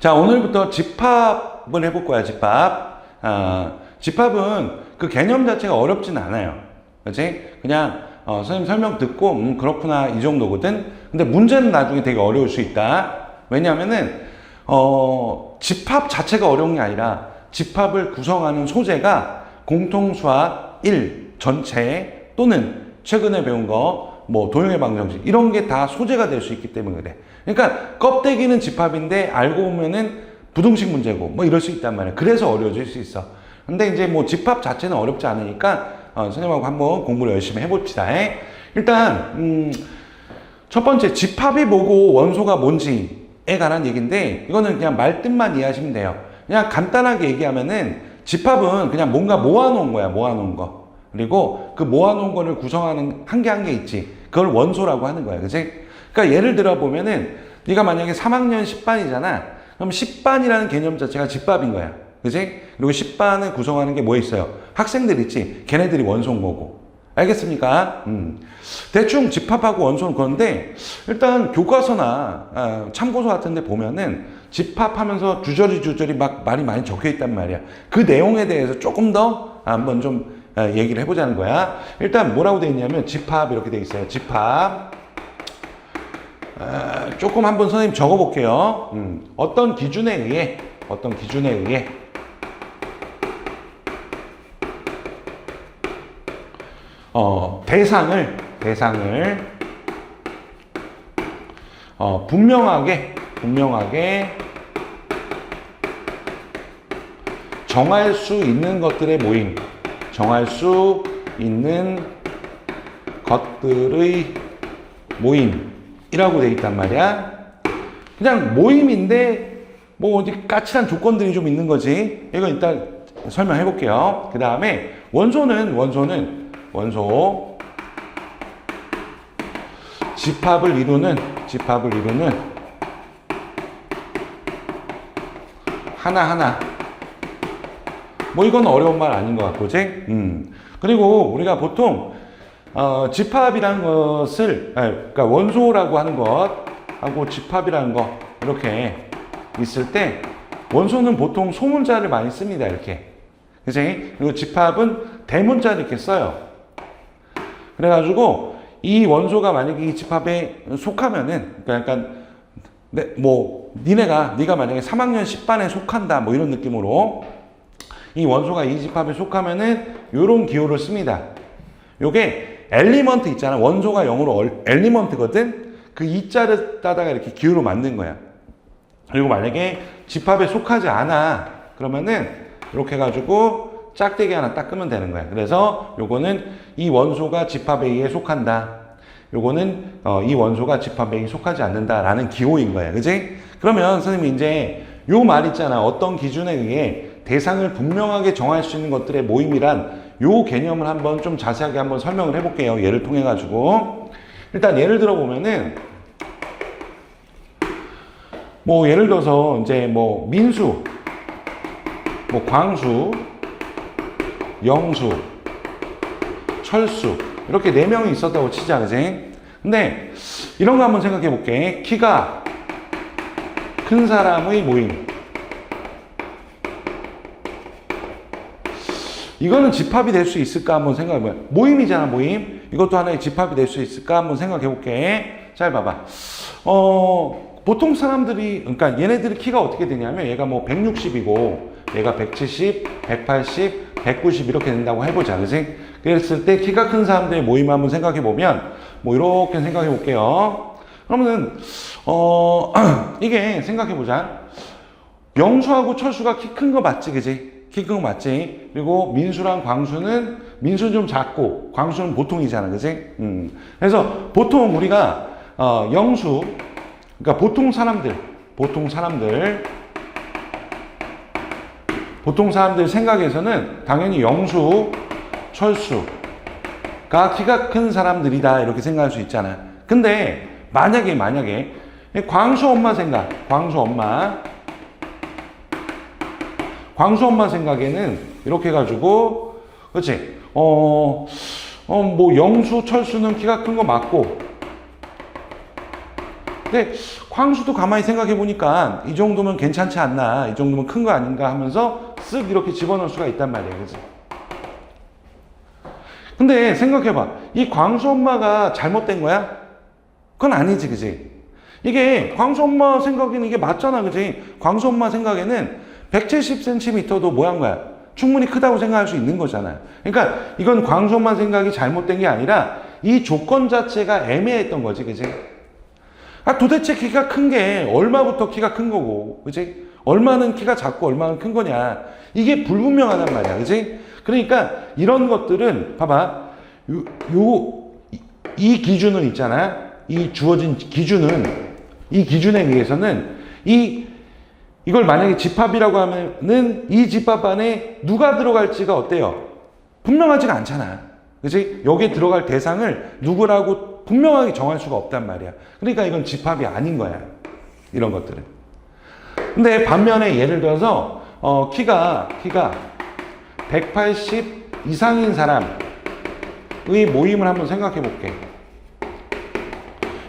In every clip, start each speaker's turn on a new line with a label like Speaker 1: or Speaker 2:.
Speaker 1: 자, 오늘부터 집합을 해볼 거야, 집합. 집합은 그 개념 자체가 어렵진 않아요. 그치? 그냥, 선생님 설명 듣고, 그렇구나, 이 정도거든? 근데 문제는 나중에 되게 어려울 수 있다. 왜냐면은, 집합 자체가 어려운 게 아니라, 집합을 구성하는 소재가 공통수학 1 전체 또는 최근에 배운 거, 뭐, 도형의 방정식, 이런 게 다 소재가 될 수 있기 때문에 그래. 그러니까 껍데기는 집합인데 알고 보면은 부등식 문제고 뭐 이럴 수 있단 말이야. 그래서 어려워질 수 있어. 근데 이제 뭐 집합 자체는 어렵지 않으니까 선생님하고 한번 공부를 열심히 해봅시다. 일단 첫 번째 집합이 뭐고 원소가 뭔지에 관한 얘기인데 이거는 그냥 말뜻만 이해하시면 돼요. 그냥 간단하게 얘기하면은 집합은 그냥 뭔가 모아놓은 거야. 모아놓은 거. 그리고 그 모아놓은 거를 구성하는 한 개 한 개 있지. 그걸 원소라고 하는 거야. 그치? 그러니까 예를 들어 보면은 네가 만약에 3학년 10반이잖아. 그럼 10반이라는 개념 자체가 집합인 거야. 그치? 그리고 10반을 구성하는 게 뭐 있어요? 학생들 있지? 걔네들이 원소인 거고. 알겠습니까? 대충 집합하고 원소는 그런데 일단 교과서나 참고서 같은 데 보면은 집합하면서 주저리 막 말이 많이 적혀 있단 말이야. 그 내용에 대해서 조금 더 한번 좀 얘기를 해보자는 거야. 일단 뭐라고 되어 있냐면 집합 이렇게 되어 있어요. 집합. 조금 한번 선생님 적어볼게요. 어떤 기준에 의해 대상을 분명하게 정할 수 있는 것들의 모임, 정할 수 있는 것들의 모임이라고 돼 있단 말이야. 그냥 모임인데 뭐 어디 까칠한 조건들이 좀 있는 거지. 이거 일단 설명해 볼게요. 그 다음에 원소는 집합을 이루는 하나하나. 뭐 이건 어려운 말 아닌 것 같고, 그치? 그리고 우리가 보통 집합이라는 것을, 그러니까 원소라고 하는 것하고 집합이라는 것 이렇게 있을 때 원소는 보통 소문자를 많이 씁니다. 이렇게, 그치? 그리고 집합은 대문자를 이렇게 써요. 그래가지고 이 원소가 만약에 이 집합에 속하면은, 그러니까 네가 만약에 3학년 10반에 속한다, 뭐 이런 느낌으로 이 원소가 이 집합에 속하면은 요런 기호를 씁니다. 요게 엘리먼트 있잖아. 원소가 영어로 엘리먼트거든. 그 이자를 따다가 이렇게 기호로 만든 거야. 그리고 만약에 집합에 속하지 않아 그러면은 이렇게 해가지고 짝대기 하나 딱 끄면 되는 거야. 그래서 요거는 이 원소가 집합에 의해 속한다. 요거는 이 원소가 집합에 의해 속하지 않는다라는 기호인 거야. 그지? 그러면 선생님이 이제 요 말 있잖아. 어떤 기준에 의해 대상을 분명하게 정할 수 있는 것들의 모임이란 요 개념을 한번 좀 자세하게 한번 설명을 해볼게요. 예를 통해 가지고 일단 예를 들어 보면은 뭐 예를 들어서 이제 뭐 민수, 뭐 광수, 영수, 철수 이렇게 4명이 있었다고 치자, 그지? 근데 이런 거 한번 생각해 볼게. 키가 큰 사람의 모임. 이거는 집합이 될 수 있을까 한번 생각해봐요. 모임이잖아, 모임. 이것도 하나의 집합이 될 수 있을까 한번 생각해 볼게. 잘 봐봐. 보통 사람들이, 그러니까 얘네들이 키가 어떻게 되냐면 얘가 뭐 160이고 얘가 170, 180, 190 이렇게 된다고 해보자, 그지? 그랬을 때 키가 큰 사람들의 모임 한번 생각해 보면 뭐 이렇게 생각해 볼게요. 그러면은 이게 생각해 보자. 영수하고 철수가 키 큰 거 맞지, 그지? 키 큰 거 맞지? 그리고 민수랑 광수는 좀 작고 광수는 보통이잖아, 그지? 그래서 보통 우리가 영수, 그러니까 보통 사람들 생각에서는 당연히 영수, 철수가 키가 큰 사람들이다 이렇게 생각할 수 있잖아. 근데 만약에 광수 엄마 생각에는 이렇게 해가지고, 그렇지? 뭐 영수, 철수는 키가 큰 거 맞고, 근데 광수도 가만히 생각해 보니까 이 정도면 괜찮지 않나, 이 정도면 큰 거 아닌가 하면서 쓱 이렇게 집어넣을 수가 있단 말이에요. 그지? 근데 생각해봐. 이 광수 엄마가 잘못된 거야? 그건 아니지, 그지? 이게 광수 엄마 생각에는 이게 맞잖아, 그지? 광수 엄마 생각에는 170cm도 뭐한 거야? 충분히 크다고 생각할 수 있는 거잖아요. 그러니까 이건 광수 엄마 생각이 잘못된 게 아니라 이 조건 자체가 애매했던 거지, 그지? 아, 도대체 키가 큰 게 얼마부터 키가 큰 거고, 그지? 얼마는 키가 작고 얼마는 큰 거냐. 이게 불분명하단 말이야, 그지? 그러니까 이런 것들은 봐봐. 이 기준은 있잖아. 이 주어진 기준은, 이 기준에 의해서는 이걸 만약에 집합이라고 하면은 이 집합 안에 누가 들어갈지가 어때요? 분명하지가 않잖아. 그치? 여기에 들어갈 대상을 누구라고 분명하게 정할 수가 없단 말이야. 그러니까 이건 집합이 아닌 거야. 이런 것들은. 근데 반면에 예를 들어서 키가 180 이상인 사람의 모임을 한번 생각해 볼게.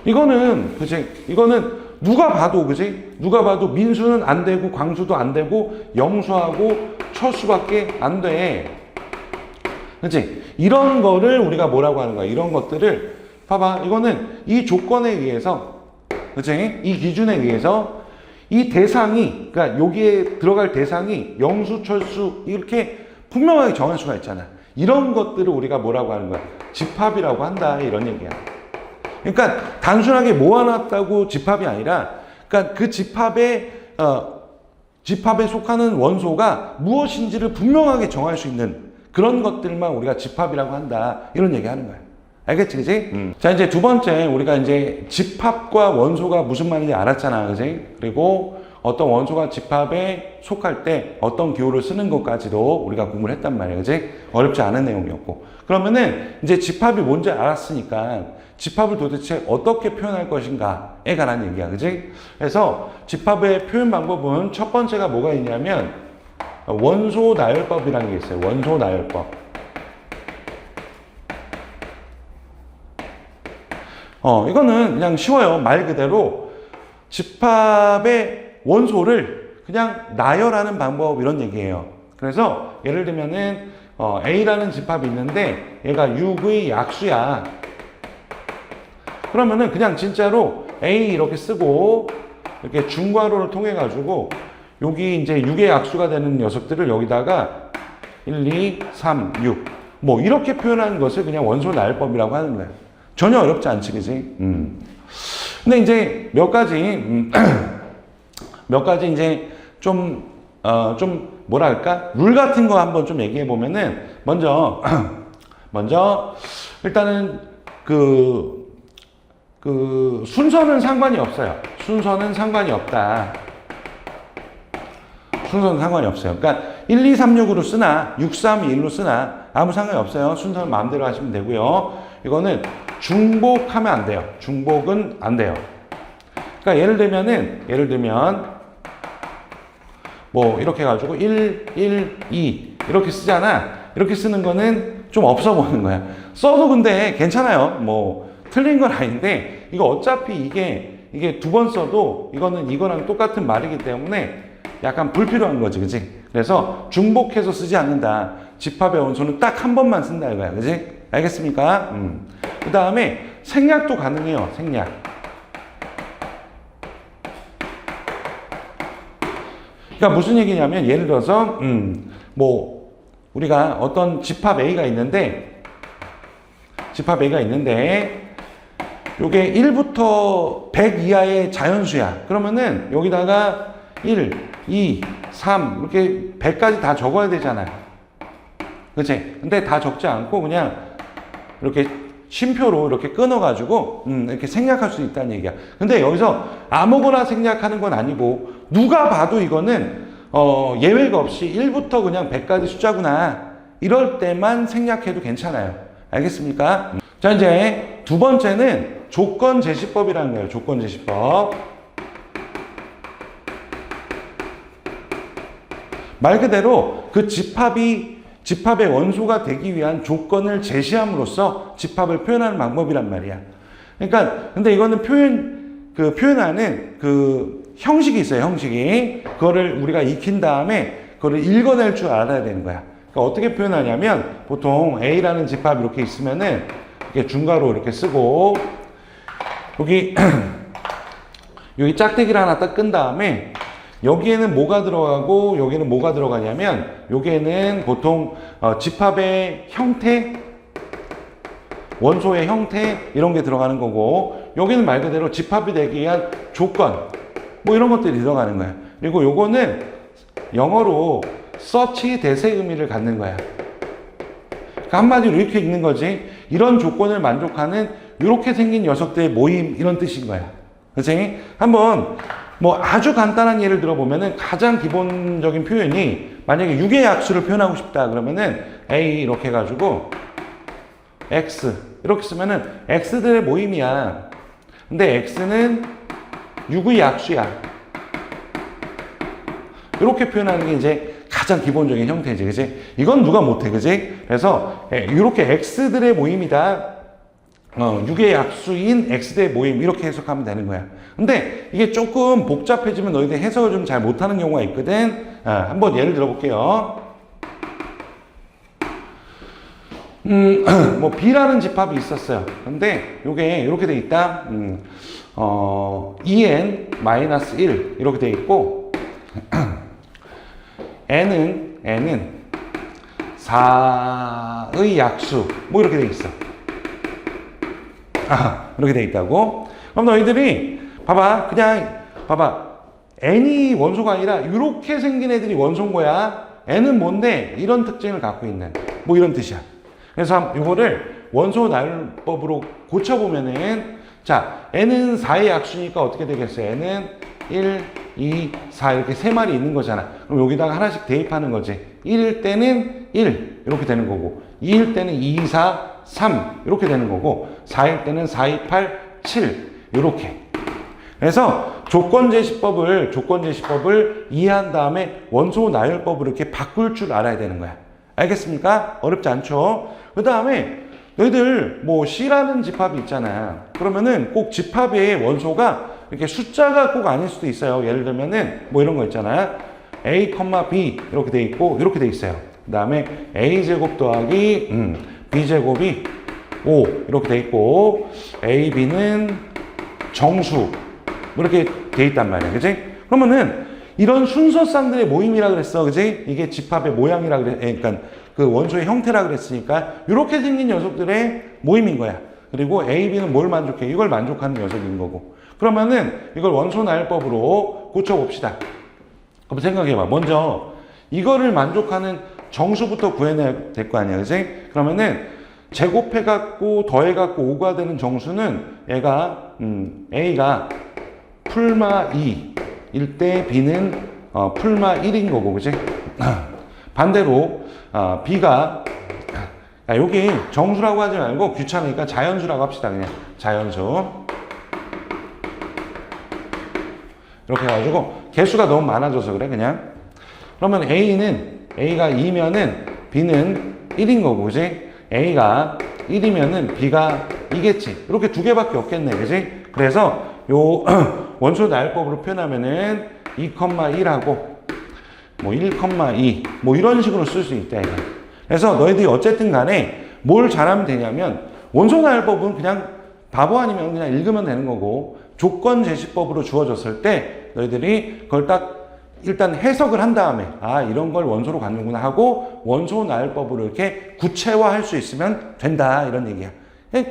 Speaker 1: 이거는 그치? 이거는 누가 봐도 그치? 누가 봐도 민수는 안 되고 광수도 안 되고 영수하고 철수밖에 안 돼. 그치? 이런 거를 우리가 뭐라고 하는 거야? 이런 것들을 봐봐. 이거는 이 조건에 의해서, 그치? 이 기준에 의해서 이 대상이, 그러니까 여기에 들어갈 대상이 영수, 철수 이렇게 분명하게 정할 수가 있잖아. 이런 것들을 우리가 뭐라고 하는 거야? 집합이라고 한다. 이런 얘기야. 그러니까 단순하게 모아놨다고 집합이 아니라, 그러니까 그 집합에 속하는 원소가 무엇인지를 분명하게 정할 수 있는 그런 것들만 우리가 집합이라고 한다. 이런 얘기 하는 거야. 알겠지, 그지? 자, 이제 두 번째, 우리가 이제 집합과 원소가 무슨 말인지 알았잖아, 그지? 그리고 어떤 원소가 집합에 속할 때 어떤 기호를 쓰는 것까지도 우리가 공부를 했단 말이야, 그지? 어렵지 않은 내용이었고. 그러면은 이제 집합이 뭔지 알았으니까 집합을 도대체 어떻게 표현할 것인가에 관한 얘기야, 그지? 그래서 집합의 표현 방법은 첫 번째가 뭐가 있냐면 원소 나열법이라는 게 있어요. 원소 나열법. 이거는 그냥 쉬워요. 말 그대로 집합의 원소를 그냥 나열하는 방법, 이런 얘기예요. 그래서 예를 들면은 A라는 집합이 있는데 얘가 6의 약수야. 그러면은 그냥 진짜로 A 이렇게 쓰고 이렇게 중괄호를 통해 가지고 여기 이제 6의 약수가 되는 녀석들을 여기다가 1, 2, 3, 6 뭐 이렇게 표현하는 것을 그냥 원소 나열법이라고 하는 거야. 전혀 어렵지 않지, 그지? 근데 이제 몇 가지 이제 좀 뭐랄까? 룰 같은 거 한번 좀 얘기해 보면은, 먼저 일단은 순서는 상관이 없어요. 순서는 상관이 없다. 순서는 상관이 없어요. 그러니까 1, 2, 3, 6으로 쓰나 6, 3, 1로 쓰나 아무 상관이 없어요. 순서는 마음대로 하시면 되고요. 이거는 중복하면 안 돼요. 중복은 안 돼요. 그러니까 예를 들면 뭐 이렇게 해가지고 1, 1, 2 이렇게 쓰잖아. 이렇게 쓰는 거는 좀 없어 보이는 거야. 써도 근데 괜찮아요. 뭐 틀린 건 아닌데 이거 어차피 이게 두 번 써도 이거는 이거랑 똑같은 말이기 때문에 약간 불필요한 거지, 그지? 그래서 중복해서 쓰지 않는다. 집합의 원소는 딱 한 번만 쓴다 이거야, 그지? 알겠습니까? 그 다음에 생략도 가능해요. 생략. 그러니까 무슨 얘기냐면 예를 들어서 뭐 우리가 어떤 집합 A가 있는데 요게 1부터 100 이하의 자연수야. 그러면은 여기다가 1, 2, 3 이렇게 100까지 다 적어야 되잖아. 그치? 근데 다 적지 않고 그냥 이렇게 쉼표로 이렇게 끊어가지고 이렇게 생략할 수 있다는 얘기야. 근데 여기서 아무거나 생략하는 건 아니고 누가 봐도 이거는 예외가 없이 1부터 그냥 100까지 숫자구나. 이럴 때만 생략해도 괜찮아요. 알겠습니까? 자, 이제 두 번째는 조건 제시법이라는 거예요. 조건 제시법. 말 그대로 그 집합의 원소가 되기 위한 조건을 제시함으로써 집합을 표현하는 방법이란 말이야. 그러니까 근데 이거는 그 표현하는 그 형식이 있어요, 형식이. 그거를 우리가 익힌 다음에 그거를 읽어낼 줄 알아야 되는 거야. 그러니까 어떻게 표현하냐면 보통 A라는 집합 이렇게 있으면은 이렇게 중괄호 이렇게 쓰고 여기 여기 짝대기를 하나 딱 끈 다음에 여기에는 뭐가 들어가고 여기는 뭐가 들어가냐면 여기에는 보통 집합의 형태, 원소의 형태 이런 게 들어가는 거고 여기는 말 그대로 집합이 되기 위한 조건 뭐 이런 것들이 들어가는 거야. 그리고 요거는 영어로 such 대세 의미를 갖는 거야. 그러니까 한마디로 이렇게 읽는 거지. 이런 조건을 만족하는 이렇게 생긴 녀석들의 모임 이런 뜻인 거야. 그치? 한번 뭐 아주 간단한 예를 들어보면은 가장 기본적인 표현이 만약에 6의 약수를 표현하고 싶다 그러면은 A 이렇게 해가지고 X 이렇게 쓰면은 X들의 모임이야. 근데 X는 6의 약수야. 이렇게 표현하는 게 이제 가장 기본적인 형태지, 그지? 이건 누가 못해, 그지? 그래서 이렇게 X들의 모임이다. 6의 약수인 X들의 모임 이렇게 해석하면 되는 거야. 근데 이게 조금 복잡해지면 너희들 해석을 좀 잘 못하는 경우가 있거든. 한번 예를 들어볼게요. 뭐 B라는 집합이 있었어요. 근데 이게 이렇게 돼 있다. EN-1 이렇게 돼 있고 N은 4의 약수 뭐 이렇게 돼 있어. 이렇게 돼 있다고. 그럼 너희들이 봐봐, 그냥 봐봐. N이 원소가 아니라 이렇게 생긴 애들이 원소인 거야. N은 뭔데? 이런 특징을 갖고 있는 뭐 이런 뜻이야. 그래서 이거를 원소 나열법으로 고쳐보면은 자, N은 4의 약수니까 어떻게 되겠어요? N은 1, 2, 4 이렇게 세 마리 있는 거잖아. 그럼 여기다가 하나씩 대입하는 거지. 1일 때는 1 이렇게 되는 거고 2일 때는 2, 4, 3 이렇게 되는 거고 4일 때는 4, 2, 8, 7 이렇게. 그래서 조건제시법을 이해한 다음에 원소 나열법으로 이렇게 바꿀 줄 알아야 되는 거야. 알겠습니까? 어렵지 않죠? 그 다음에 너희들 뭐 C라는 집합이 있잖아. 그러면은 꼭 집합의 원소가 이렇게 숫자가 꼭 아닐 수도 있어요. 예를 들면은 뭐 이런 거 있잖아요. A, B 이렇게 돼 있고 이렇게 돼 있어요. 그 다음에 A제곱 더하기 B제곱이 5 이렇게 돼 있고 A, B는 정수 이렇게 돼 있단 말이야. 그치? 그러면은 이런 순서쌍들의 모임이라 그랬어. 그치? 이게 집합의 모양이라 그랬, 그러니까 그 원소의 형태라 그랬으니까 이렇게 생긴 녀석들의 모임인 거야. 그리고 A, B는 뭘 만족해? 이걸 만족하는 녀석인 거고. 그러면은 이걸 원소 나열법으로 고쳐봅시다. 한번 생각해봐. 먼저 이거를 만족하는 정수부터 구해내야 될 거 아니야. 그치? 그러면은 제곱해갖고 더해갖고 5가 되는 정수는 얘가 A가 풀마 2일 때 B는 풀마 1인 거고. 그치? 반대로 B가 여기 정수라고 하지 말고 귀찮으니까 자연수라고 합시다. 그냥 자연수 이렇게 해가지고 개수가 너무 많아져서 그래 그냥. 그러면 A가 2면은 B는 1인 거고. 그지? A가 1이면은 B가 2겠지. 이렇게 두 개밖에 없겠네. 그지? 그래서 요 원소 나열법으로 표현하면은 2,1하고 뭐 1,2 뭐 이런 식으로 쓸 수 있다 이거. 그래서 너희들이 어쨌든 간에 뭘 잘하면 되냐면 원소 나열법은 그냥 바보 아니면 그냥 읽으면 되는 거고 조건 제시법으로 주어졌을 때 너희들이 그걸 딱 일단 해석을 한 다음에 이런 걸 원소로 갖는구나 하고 원소 나열법으로 이렇게 구체화할 수 있으면 된다 이런 얘기야.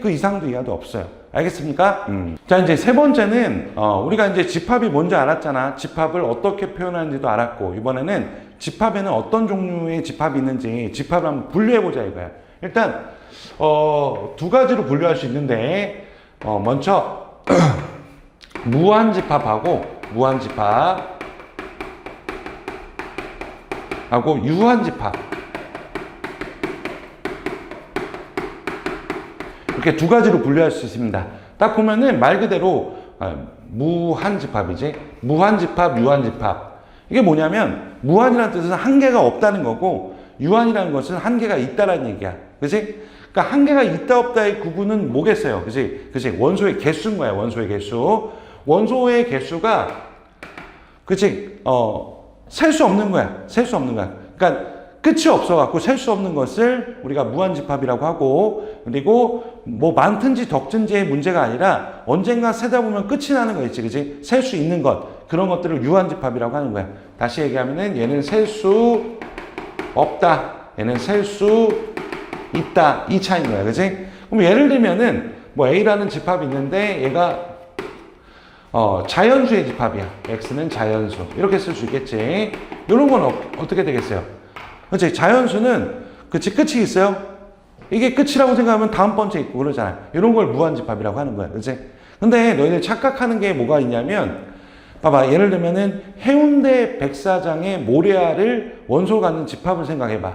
Speaker 1: 그 이상도 이하도 없어요. 알겠습니까? 자, 이제 세 번째는 우리가 이제 집합이 뭔지 알았잖아. 집합을 어떻게 표현하는지도 알았고 이번에는 집합에는 어떤 종류의 집합이 있는지 집합을 한번 분류해보자 이거야. 일단 두 가지로 분류할 수 있는데 먼저 무한집합하고 유한집합 이렇게 두 가지로 분류할 수 있습니다. 딱 보면은 말 그대로 무한집합이지. 무한집합, 유한집합. 이게 뭐냐면 무한이라는 뜻은 한계가 없다는 거고 유한이라는 것은 한계가 있다라는 얘기야. 그치? 그러니까 한계가 있다 없다의 구분은 뭐겠어요? 그치? 원소의 개수인 거야. 원소의 개수. 원소의 개수가, 그치, 셀 수 없는 거야. 셀 수 없는 거야. 그러니까 끝이 없어갖고 셀 수 없는 것을 우리가 무한집합이라고 하고, 그리고 뭐 많든지 적든지의 문제가 아니라 언젠가 세다 보면 끝이 나는 거 있지, 그치? 셀 수 있는 것, 그런 것들을 유한집합이라고 하는 거야. 다시 얘기하면은 얘는 셀 수 없다, 얘는 셀 수 있다, 이 차이인 거야, 그치? 그럼 예를 들면은 뭐 A라는 집합이 있는데 얘가 자연수의 집합이야. X는 자연수. 이렇게 쓸 수 있겠지. 이런 건 어떻게 되겠어요? 그치? 자연수는, 그치, 끝이 있어요. 이게 끝이라고 생각하면 다음 번째 있고 그러잖아. 이런 걸 무한집합이라고 하는 거야. 그치? 근데 너희들 착각하는 게 뭐가 있냐면, 봐봐. 예를 들면은 해운대 백사장의 모래알을 원소로 갖는 집합을 생각해봐.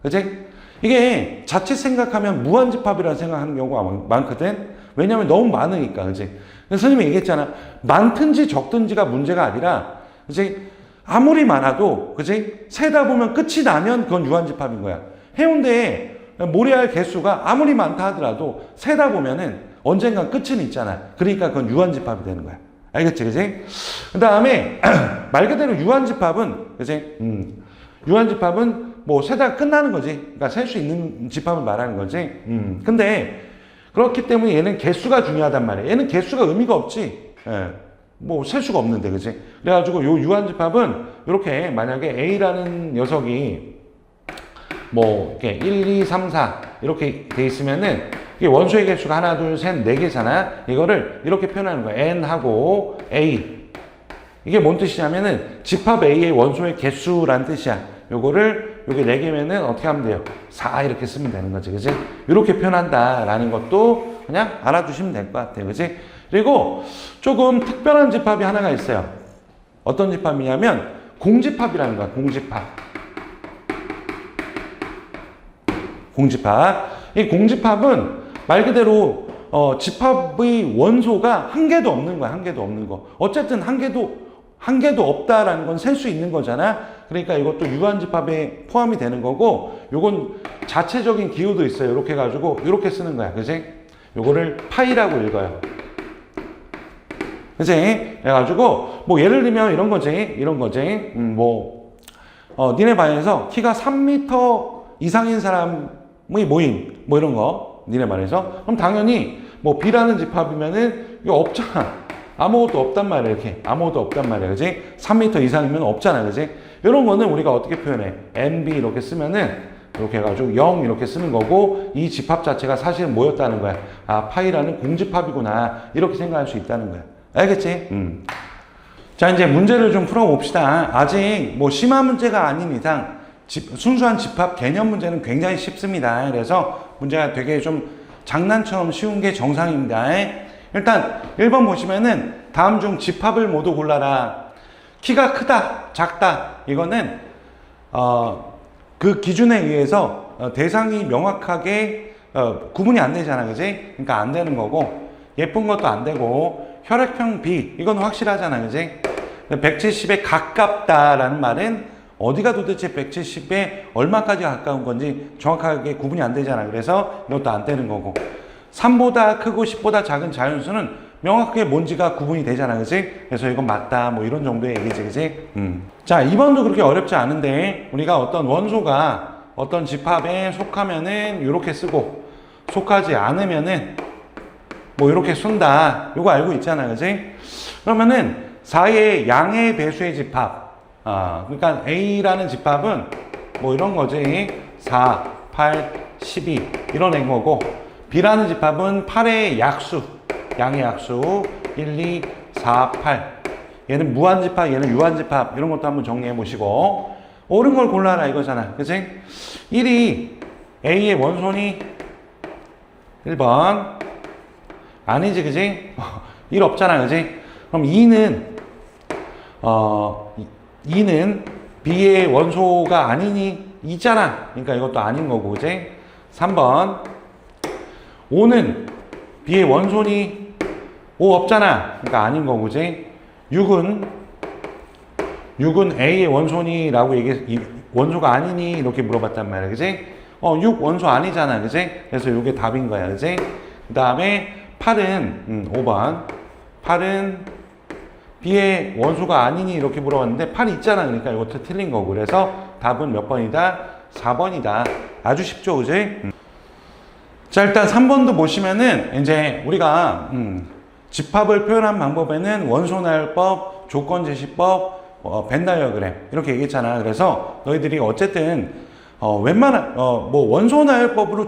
Speaker 1: 그치? 이게 자칫 생각하면 무한집합이라고 생각하는 경우가 많거든? 왜냐면 너무 많으니까. 그치? 선생님이 얘기했잖아. 많든지 적든지가 문제가 아니라, 그치? 아무리 많아도, 그치? 세다 보면 끝이 나면 그건 유한집합인 거야. 해운대에 모래알 개수가 아무리 많다 하더라도 세다 보면은 언젠간 끝은 있잖아. 그러니까 그건 유한집합이 되는 거야. 알겠지? 그치? 그 다음에, 말 그대로 유한집합은, 그치? 유한집합은 뭐 세다가 끝나는 거지. 그러니까 셀 수 있는 집합을 말하는 거지. 근데, 그렇기 때문에 얘는 개수가 중요하단 말이야. 얘는 개수가 의미가 없지. 예. 뭐 셀 수가 없는데, 그치? 그래가지고 요 유한집합은 이렇게 만약에 A라는 녀석이 뭐 이렇게 1, 2, 3, 4 이렇게 돼 있으면은 이게 원소의 개수가 하나, 둘, 셋, 네 개잖아. 이거를 이렇게 표현하는 거야. N하고 A. 이게 뭔 뜻이냐면은 집합 A의 원소의 개수란 뜻이야. 요거를 요게 4개면은 어떻게 하면 돼요? 4 이렇게 쓰면 되는 거지. 그치? 이렇게 표현한다라는 것도 그냥 알아두시면 될 것 같아요. 그치? 그리고 조금 특별한 집합이 하나가 있어요. 어떤 집합이냐면 공집합이라는 거야. 공집합. 공집합. 이 공집합은 말 그대로 집합의 원소가 한 개도 없는 거야. 한 개도 없는 거. 어쨌든 한 개도 없다라는 건 셀 수 있는 거잖아. 그러니까 이것도 유한집합에 포함이 되는 거고, 요건 자체적인 기호도 있어요. 이렇게 해가지고 이렇게 쓰는 거야. 그지? 요거를 파이라고 읽어요. 그지? 그래가지고 뭐 예를 들면 이런 거지. 이런 거지. 니네 반에서 키가 3m 이상인 사람의 모임, 뭐 이런 거. 니네 반에서. 그럼 당연히 뭐 B라는 집합이면은 이거 없잖아. 아무것도 없단 말이야. 이렇게 아무것도 없단 말이야. 그지? 3m 이상이면 없잖아. 그지? 이런 거는 우리가 어떻게 표현해? NB 이렇게 쓰면은 이렇게 해가지고 0 이렇게 쓰는 거고, 이 집합 자체가 사실은 뭐였다는 거야? 아, 파이라는 공집합이구나. 이렇게 생각할 수 있다는 거야. 알겠지? 자, 이제 문제를 좀 풀어봅시다. 아직 뭐 심한 문제가 아닌 이상 순수한 집합 개념 문제는 굉장히 쉽습니다. 그래서 문제가 되게 좀 장난처럼 쉬운 게 정상입니다. 일단 1번 보시면은 다음 중 집합을 모두 골라라. 키가 크다, 작다. 이거는 그 기준에 의해서 대상이 명확하게 구분이 안 되잖아. 그지? 그러니까 안 되는 거고, 예쁜 것도 안 되고, 혈액형 B 이건 확실하잖아. 그지? 170에 가깝다라는 말은 어디가 도대체 170에 얼마까지 가까운 건지 정확하게 구분이 안 되잖아. 그래서 이것도 안 되는 거고, 3보다 크고 10보다 작은 자연수는 명확하게 뭔지가 구분이 되잖아. 그치? 그래서 이건 맞다. 뭐 이런 정도의 얘기지. 그치? 자, 2번도 그렇게 어렵지 않은데, 우리가 어떤 원소가 어떤 집합에 속하면은 이렇게 쓰고, 속하지 않으면은 뭐 이렇게 쓴다. 이거 알고 있잖아. 그치? 그러면은 4의 양의 배수의 집합. 그러니까 A라는 집합은 뭐 이런 거지. 4, 8, 12 이런 애인 거고, B라는 집합은 8의 약수, 양의 약수 1, 2, 4, 8. 얘는 무한집합, 얘는 유한집합. 이런 것도 한번 정리해 보시고, 옳은 걸 골라라 이거잖아. 그치? 1이 A의 원소니 1번 아니지. 그치? 1 없잖아. 그치? 그럼 2는 B의 원소가 아니니 있잖아. 그러니까 이것도 아닌 거고. 그치? 3번 5는 B의 원소니 5 없잖아. 그러니까 아닌 거고. 그치? 6은 A의 원소니라고 원소가 아니니 이렇게 물어봤단 말이야. 그치? 6 원소 아니잖아. 그치? 그래서 이게 답인 거야. 그치? 그 다음에 8은 5번 8은 B의 원소가 아니니 이렇게 물어봤는데 8이 있잖아. 그러니까 이것도 틀린 거고. 그래서 답은 몇 번이다? 4번이다. 아주 쉽죠, 그지? 자, 일단 3번도 보시면은 이제 우리가 집합을 표현한 방법에는 원소나열법, 조건제시법, 벤 다이어그램 이렇게 얘기했잖아. 그래서 너희들이 어쨌든 웬만한 뭐 원소나열법으로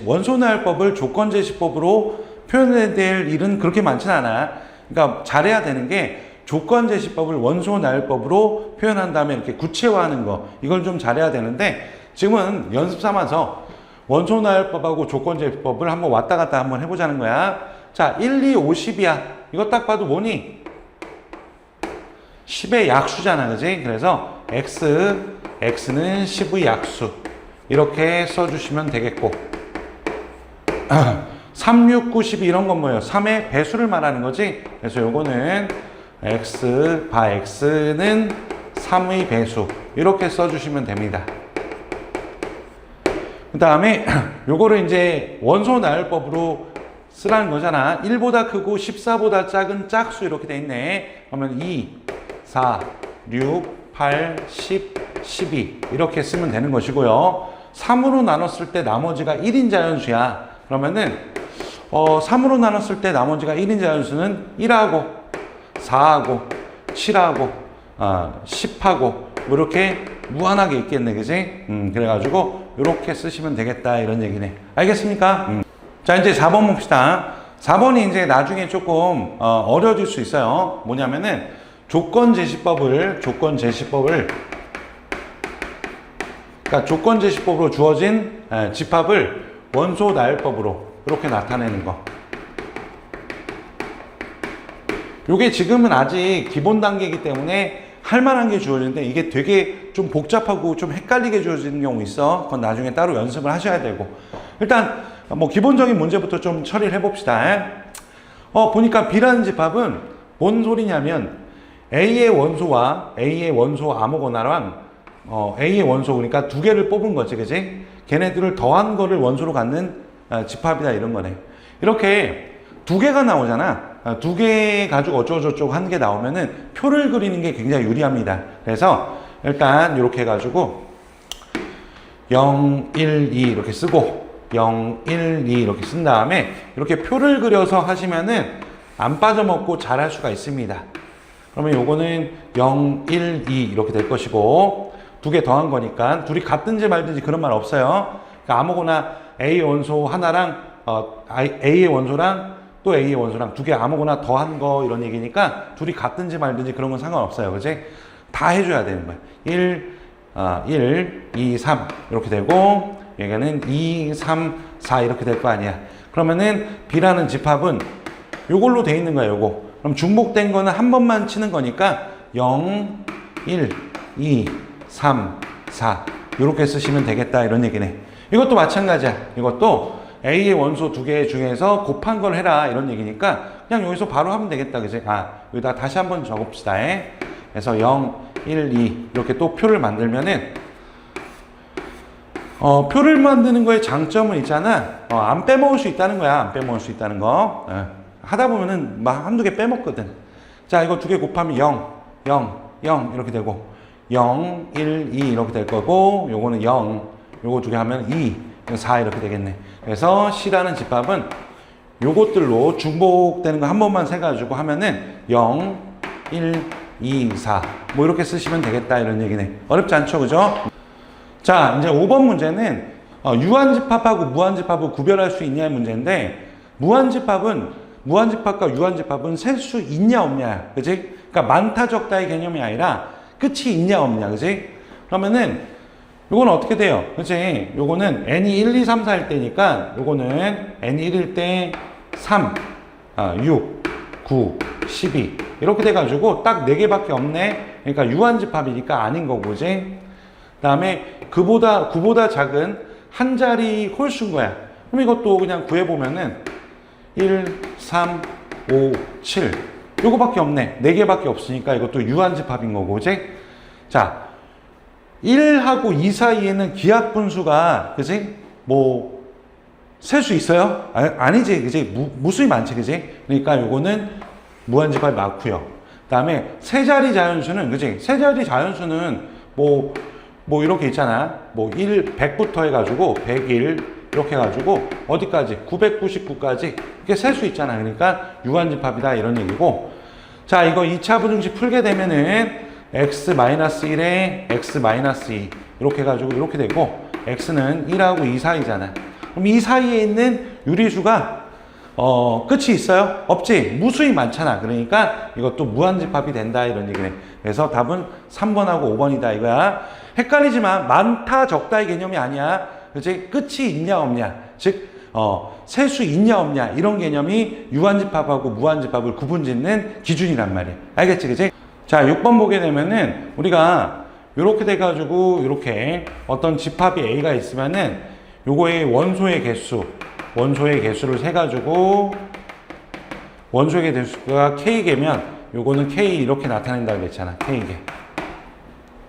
Speaker 1: 원소나열법을 조건제시법으로 표현해야 될 일은 그렇게 많지는 않아. 그러니까 잘해야 되는 게 조건제시법을 원소나열법으로 표현한 다음에 이렇게 구체화하는 거, 이걸 좀 잘해야 되는데 지금은 연습 삼아서 원소나열법하고 조건제시법을 한번 왔다 갔다 한번 해보자는 거야. 자, 1, 2, 50이야. 이거 딱 봐도 뭐니? 10의 약수잖아, 그지? 그래서 x는 10의 약수. 이렇게 써주시면 되겠고 3, 6, 9, 12 이런 건 뭐예요? 3의 배수를 말하는 거지? 그래서 요거는 x는 3의 배수. 이렇게 써주시면 됩니다. 그 다음에 요거를 이제 원소나열법으로 쓰라는 거잖아. 1보다 크고 14보다 작은 짝수 이렇게 돼 있네. 그러면 2, 4, 6, 8, 10, 12 이렇게 쓰면 되는 것이고요. 3으로 나눴을 때 나머지가 1인 자연수야. 그러면은 3으로 나눴을 때 나머지가 1인 자연수는 1하고 4하고 7하고 10하고 뭐 이렇게 무한하게 있겠네, 그지? 그래가지고 이렇게 쓰시면 되겠다 이런 얘기네. 알겠습니까? 자, 이제 4번 봅시다. 4번이 이제 나중에 조금 어려워질 수 있어요. 뭐냐면은 조건제시법을 그러니까 조건제시법으로 주어진 집합을 원소나열법으로 이렇게 나타내는 거. 요게 지금은 아직 기본 단계이기 때문에 할 만한 게 주어지는데 이게 되게 좀 복잡하고 좀 헷갈리게 주어지는 경우 있어. 그건 나중에 따로 연습을 하셔야 되고. 일단 뭐 기본적인 문제부터 좀 처리를 해봅시다. 보니까 B라는 집합은 뭔 소리냐면 A의 원소 아무거나랑 A의 원소, 그러니까 두 개를 뽑은 거지, 그지? 걔네들을 더한 거를 원소로 갖는 집합이다 이런 거네. 이렇게 두 개가 나오잖아. 두 개 가지고 어쩌고저쩌고 하는 게 나오면은 표를 그리는 게 굉장히 유리합니다. 그래서 일단 이렇게 해가지고 0, 1, 2 이렇게 쓰고 0, 1, 2 이렇게 쓴 다음에 이렇게 표를 그려서 하시면은 안 빠져먹고 잘 할 수가 있습니다. 그러면 요거는 0, 1, 2 이렇게 될 것이고 두 개 더한 거니까 둘이 같든지 말든지 그런 말 없어요. 그러니까 아무거나 A 원소 하나랑 A의 원소랑 또 A의 원소랑 두 개 아무거나 더한 거 이런 얘기니까 둘이 같든지 말든지 그런 건 상관없어요. 그지? 다 해줘야 되는 거야. 1, 2, 3 이렇게 되고 여기는 2, 3, 4 이렇게 될 거 아니야. 그러면은 B라는 집합은 요걸로 돼 있는 거야, 요거. 그럼 중복된 거는 한 번만 치는 거니까 0, 1, 2, 3, 4 이렇게 쓰시면 되겠다 이런 얘기네. 이것도 마찬가지야. 이것도 A의 원소 두 개 중에서 곱한 걸 해라 이런 얘기니까 그냥 여기서 바로 하면 되겠다, 그지? 여기다 다시 한번 적읍시다. 그래서 0, 1, 2 이렇게 또 표를 만들면은 표를 만드는 거에 장점은 있잖아. 안 빼먹을 수 있다는 거야. 안 빼먹을 수 있다는 거. 하다 보면은 막 한두 개 빼먹거든. 자, 이거 두 개 곱하면 0, 0, 0 이렇게 되고 0, 1, 2 이렇게 될 거고 요거는 0, 요거 두 개 하면 2, 4 이렇게 되겠네. 그래서 C라는 집합은 요것들로 중복되는 거 한 번만 세가지고 하면은 0, 1, 2, 4 뭐 이렇게 쓰시면 되겠다 이런 얘기네. 어렵지 않죠, 그죠? 자, 이제 5번 문제는 유한집합하고 무한집합을 구별할 수 있냐의 문제인데 무한집합과 유한집합은 셀 수 있냐 없냐, 그지? 그러니까 많다 적다의 개념이 아니라 끝이 있냐 없냐, 그지? 그러면은 요거는 어떻게 돼요? 그치? 요거는 n이 1, 2, 3, 4일 때니까 요거는 n이 1일 때 3, 6, 9, 12 이렇게 돼가지고 딱 4개밖에 없네. 그러니까 유한집합이니까 아닌 거고, 그지? 그 다음에 구보다 작은 한 자리 홀수인 거야. 그럼 이것도 그냥 구해보면은 1, 3, 5, 7 요거밖에 없네. 4개밖에 없으니까 이것도 유한집합인 거고, 그지? 자, 1하고 2 사이에는 기하분수가, 그지? 뭐, 셀 수 있어요? 아니지, 그지? 무수히 많지, 그지? 그러니까 요거는 무한집합이 맞고요. 그 다음에 세 자리 자연수는, 그지? 세 자리 자연수는 뭐 이렇게 있잖아. 뭐 100부터 해가지고 101 이렇게 해가지고 어디까지? 999까지 이렇게 셀 수 있잖아. 그러니까 유한집합이다 이런 얘기고. 자, 이거 2차 부등식 풀게 되면은 x-1에 x-2 이렇게 해가지고 이렇게 되고, x는 1하고 2 사이잖아. 그럼 이 사이에 있는 유리수가 끝이 있어요? 없지? 무수히 많잖아. 그러니까 이것도 무한집합이 된다 이런 얘기네. 그래서 답은 3번하고 5번이다 이거야. 헷갈리지만 많다 적다의 개념이 아니야. 그치? 끝이 있냐 없냐, 즉 셀 수 있냐 없냐 이런 개념이 유한집합하고 무한집합을 구분짓는 기준이란 말이야. 알겠지? 그치? 자, 6번 보게 되면은 우리가 요렇게 돼가지고 이렇게 어떤 집합이 A가 있으면은 요거의 원소의 개수를 세가지고 원소의 개수가 K개면 요거는 K 이렇게 나타낸다고 했잖아. K개.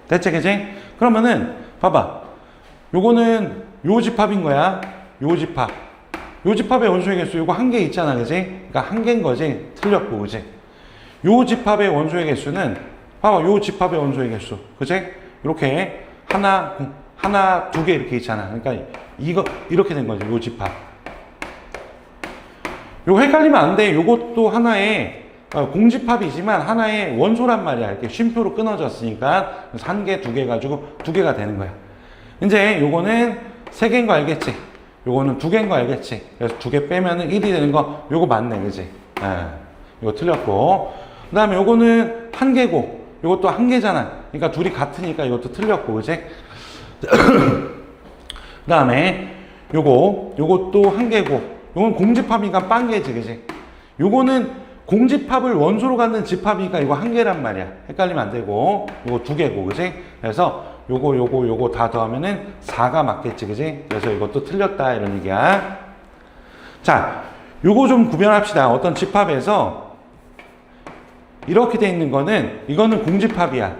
Speaker 1: 됐지? 그치? 그러면은 봐봐. 요거는 요 집합인 거야. 요 집합. 요 집합의 원소의 개수 요거 한 개 있잖아. 그치? 그러니까 한 개인 거지. 틀렸고, 그치? 요 집합의 원소의 개수는 봐봐. 요 집합의 원소의 개수. 그치? 이렇게 하나, 두 개 이렇게 있잖아. 그러니까 이거 이렇게 된 거죠. 요 집합. 요거 헷갈리면 안 돼. 요것도 하나의 공집합이지만 하나의 원소란 말이야. 이렇게 쉼표로 끊어졌으니까 한 개, 두 개 가지고 두 개가 되는 거야. 이제 요거는 세 개인 거 알겠지? 요거는 두 개인 거 알겠지? 그래서 두 개 빼면은 1이 되는 거 요거 맞네. 그지? 이거 틀렸고. 그 다음에 요거는 한 개고 요것도 한 개잖아. 그러니까 둘이 같으니까 이것도 틀렸고. 그지? 그 다음에 요것도 한 개고 요건 공집합이니까 빵개지. 그지? 요거는 공집합을 원소로 갖는 집합이니까 이거 한 개란 말이야. 헷갈리면 안 되고 요거 두 개고. 그지? 그래서 요거 다 더하면은 4가 맞겠지. 그지? 그래서 이것도 틀렸다 이런 얘기야. 자, 요거 좀 구별합시다. 어떤 집합에서 이렇게 돼 있는 거는 이거는 공집합이야.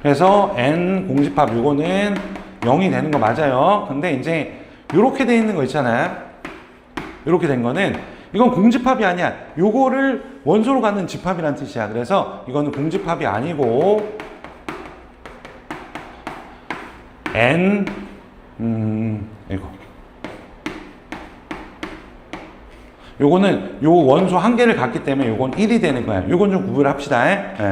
Speaker 1: 그래서 n 공집합 요거는 0이 되는 거 맞아요. 근데 이제 요렇게 돼 있는 거 있잖아요. 요렇게 된 거는 이건 공집합이 아니야. 요거를 원소로 갖는 집합이란 뜻이야. 그래서 이거는 공집합이 아니고 이거 요거는 요 원소 한 개를 갖기 때문에 요건 1이 되는 거야. 요건 좀 구분합시다.